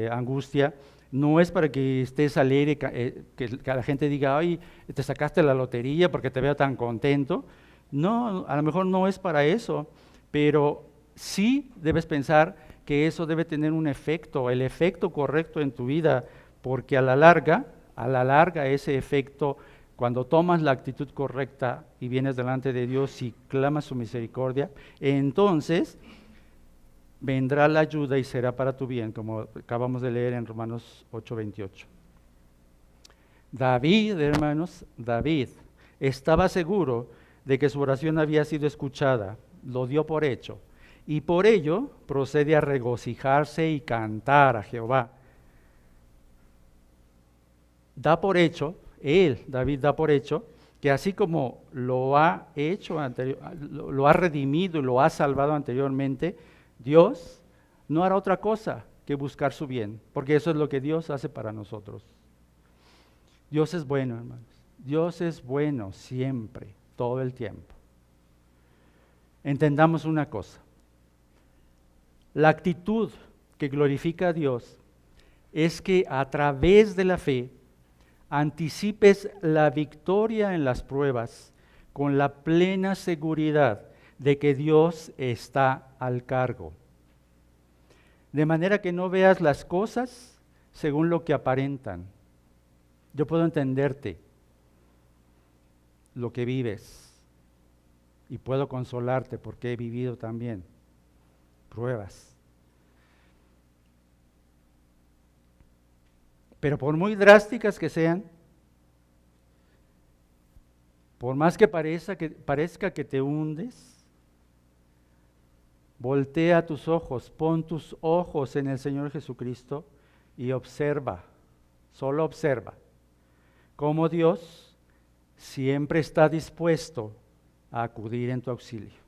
Speaker 1: angustia, no es para que estés alegre, que la gente diga, ay, te sacaste la lotería porque te veo tan contento. No, a lo mejor no es para eso, pero sí debes pensar que eso debe tener un efecto, el efecto correcto en tu vida, porque a la larga ese efecto, cuando tomas la actitud correcta y vienes delante de Dios y clamas su misericordia, entonces vendrá la ayuda y será para tu bien, como acabamos de leer en Romanos 8:28. David, hermanos, David estaba seguro de que su oración había sido escuchada, lo dio por hecho, y por ello procede a regocijarse y cantar a Jehová. David da por hecho, que así como lo ha hecho, lo ha redimido y lo ha salvado anteriormente, Dios no hará otra cosa que buscar su bien, porque eso es lo que Dios hace para nosotros. Dios es bueno, hermanos. Dios es bueno siempre, todo el tiempo. Entendamos una cosa. La actitud que glorifica a Dios es que a través de la fe anticipes la victoria en las pruebas con la plena seguridad de que Dios está al cargo. De manera que no veas las cosas según lo que aparentan. Yo puedo entenderte lo que vives y puedo consolarte porque he vivido también pruebas. Pero por muy drásticas que sean, por más que parezca que te hundes, voltea tus ojos, pon tus ojos en el Señor Jesucristo y observa, solo observa, cómo Dios siempre está dispuesto a acudir en tu auxilio.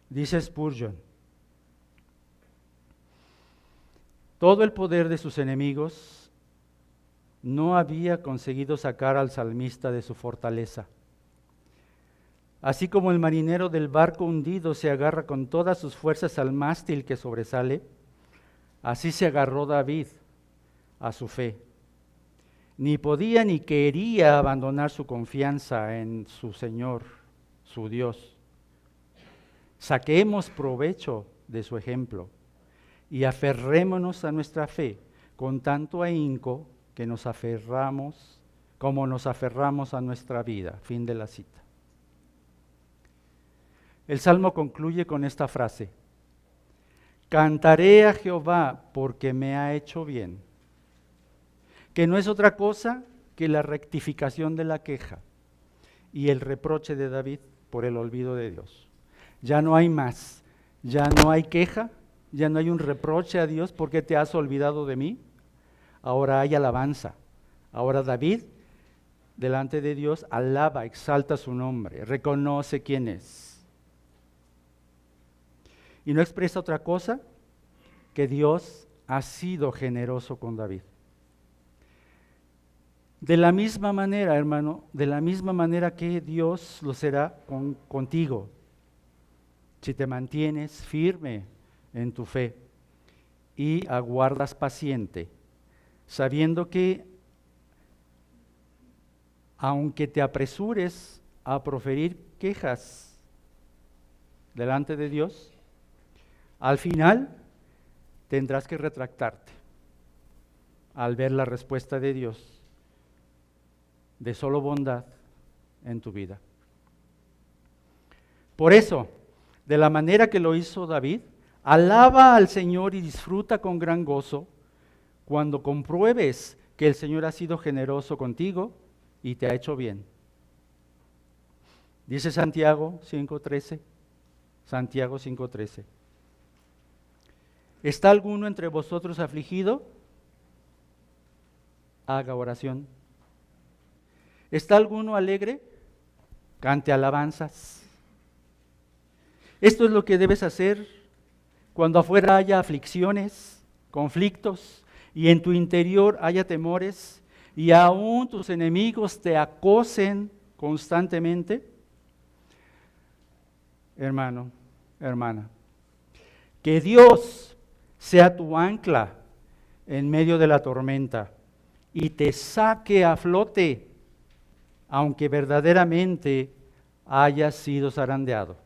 Speaker 1: Dice Spurgeon, todo el poder de sus enemigos no había conseguido sacar al salmista de su fortaleza. Así como el marinero del barco hundido se agarra con todas sus fuerzas al mástil que sobresale, así se agarró David a su fe. Ni podía ni quería abandonar su confianza en su Señor, su Dios. Saquemos provecho de su ejemplo y aferrémonos a nuestra fe con tanto ahínco que nos aferramos como nos aferramos a nuestra vida. Fin de la cita. El Salmo concluye con esta frase: cantaré a Jehová porque me ha hecho bien, que no es otra cosa que la rectificación de la queja y el reproche de David por el olvido de Dios. Ya no hay más, ya no hay queja, ya no hay un reproche a Dios porque te has olvidado de mí. Ahora hay alabanza. Ahora David, delante de Dios, alaba, exalta su nombre, reconoce quién es. Y no expresa otra cosa que Dios ha sido generoso con David. De la misma manera, hermano, de la misma manera que Dios lo será contigo, si te mantienes firme en tu fe y aguardas paciente, sabiendo que aunque te apresures a proferir quejas delante de Dios, al final tendrás que retractarte al ver la respuesta de Dios de solo bondad en tu vida. Por eso, de la manera que lo hizo David, alaba al Señor y disfruta con gran gozo cuando compruebes que el Señor ha sido generoso contigo y te ha hecho bien. Dice Santiago 5:13, Santiago 5:13. ¿Está alguno entre vosotros afligido? Haga oración. ¿Está alguno alegre? Cante alabanzas. Esto es lo que debes hacer cuando afuera haya aflicciones, conflictos, y en tu interior haya temores, y aún tus enemigos te acosen constantemente. Hermano, hermana, que Dios sea tu ancla en medio de la tormenta y te saque a flote, aunque verdaderamente hayas sido zarandeado.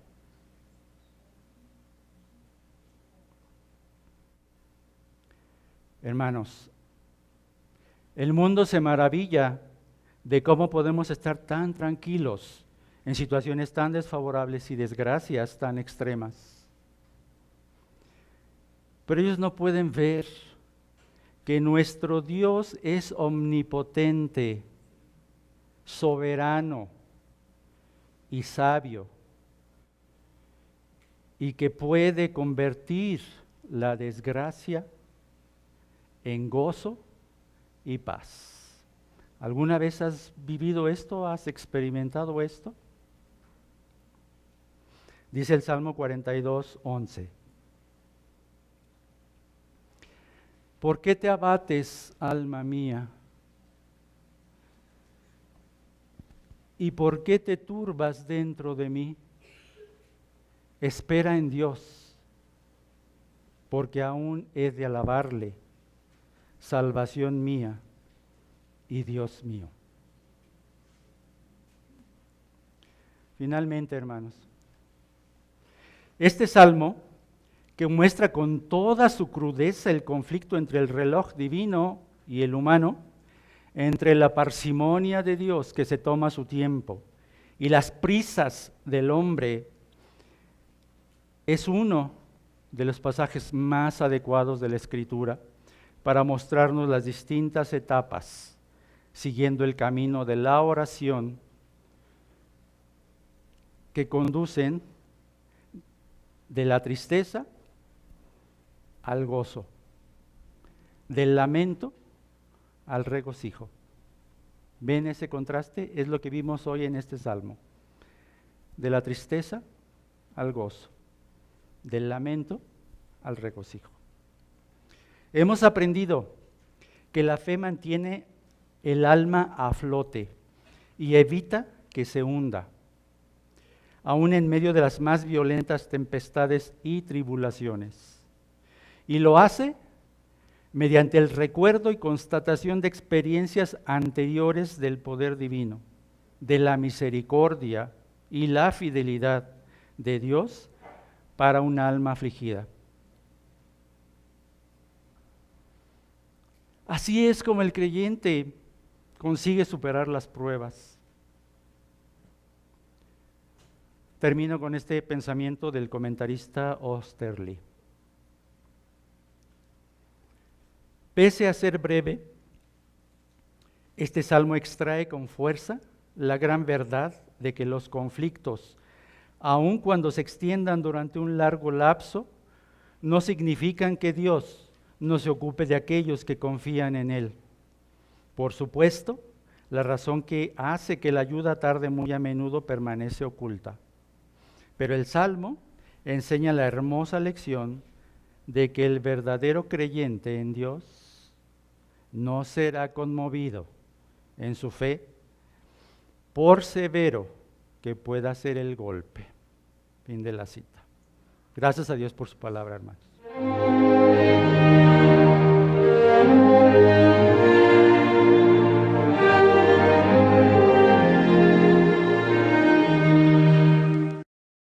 Speaker 1: Hermanos, el mundo se maravilla de cómo podemos estar tan tranquilos en situaciones tan desfavorables y desgracias tan extremas. Pero ellos no pueden ver que nuestro Dios es omnipotente, soberano y sabio, y que puede convertir la desgracia en gozo y paz. ¿Alguna vez has vivido esto? ¿Has experimentado esto? Dice el Salmo 42:11. ¿Por qué te abates, alma mía? ¿Y por qué te turbas dentro de mí? Espera en Dios, porque aún he de alabarle, salvación mía y Dios mío. Finalmente, hermanos, este salmo, que muestra con toda su crudeza el conflicto entre el reloj divino y el humano, entre la parsimonia de Dios que se toma su tiempo y las prisas del hombre, es uno de los pasajes más adecuados de la Escritura para mostrarnos las distintas etapas, siguiendo el camino de la oración, que conducen de la tristeza al gozo, del lamento al regocijo. ¿Ven ese contraste? Es lo que vimos hoy en este salmo. De la tristeza al gozo, del lamento al regocijo. Hemos aprendido que la fe mantiene el alma a flote y evita que se hunda, aún en medio de las más violentas tempestades y tribulaciones. Y lo hace mediante el recuerdo y constatación de experiencias anteriores del poder divino, de la misericordia y la fidelidad de Dios para un alma afligida. Así es como el creyente consigue superar las pruebas. Termino con este pensamiento del comentarista Oesterle. Pese a ser breve, este salmo extrae con fuerza la gran verdad de que los conflictos, aun cuando se extiendan durante un largo lapso, no significan que Dios no se ocupe de aquellos que confían en Él. Por supuesto, la razón que hace que la ayuda tarde muy a menudo permanece oculta. Pero el Salmo enseña la hermosa lección de que el verdadero creyente en Dios no será conmovido en su fe, por severo que pueda ser el golpe. Fin de la cita. Gracias a Dios por su palabra, hermanos.